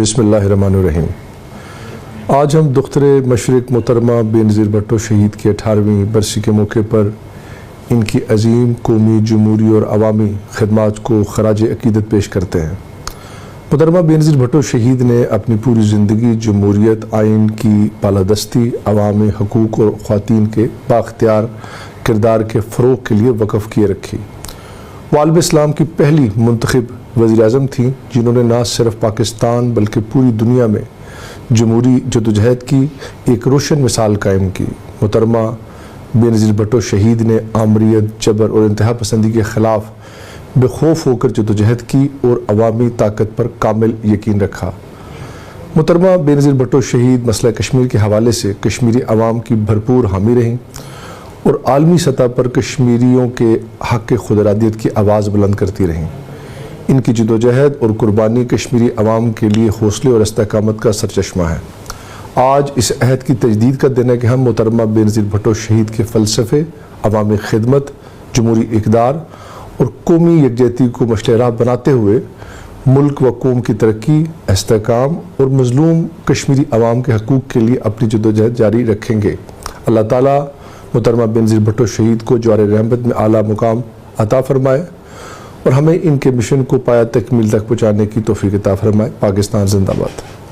بسم اللہ الرحمن الرحیم۔ آج ہم دختر مشرق محترمہ بینظیر بھٹو شہید کی 18ویں برسی کے موقع پر ان کی عظیم قومی، جمہوری اور عوامی خدمات کو خراج عقیدت پیش کرتے ہیں۔ محترمہ بینظیر بھٹو شہید نے اپنی پوری زندگی جمہوریت، آئین کی بالادستی، عوامی حقوق اور خواتین کے بااختیار کردار کے فروغ کے لیے وقف کیے رکھی۔ وہ عالم اسلام کی پہلی منتخب وزیر اعظم تھیں جنہوں نے نہ صرف پاکستان بلکہ پوری دنیا میں جمہوری جدوجہد کی ایک روشن مثال قائم کی۔ محترمہ بینظیر بھٹو شہید نے آمریت، جبر اور انتہا پسندی کے خلاف بے خوف ہو کر جدوجہد کی اور عوامی طاقت پر کامل یقین رکھا۔ محترمہ بینظیر بھٹو شہید مسئلہ کشمیر کے حوالے سے کشمیری عوام کی بھرپور حامی رہیں اور عالمی سطح پر کشمیریوں کے حق خود ارادیت کی آواز بلند کرتی رہیں۔ ان کی جدوجہد اور قربانی کشمیری عوام کے لیے حوصلے اور استقامت کا سرچشمہ ہے۔ آج اس عہد کی تجدید کا دن ہے کہ ہم محترمہ بینظیر بھٹو شہید کے فلسفے، عوامی خدمت، جمہوری اقدار اور قومی یکجہتی کو مشعل راہ بناتے ہوئے ملک و قوم کی ترقی، استحکام اور مظلوم کشمیری عوام کے حقوق کے لیے اپنی جدوجہد جاری رکھیں گے۔ اللہ تعالیٰ محترمہ بینظیر بھٹو شہید کو جوار رحمت میں اعلیٰ مقام عطا فرمائے اور ہمیں ان کے مشن کو پایہ تکمیل تک پہنچانے کی توفیق عطا فرمائے۔ پاکستان زندہ باد۔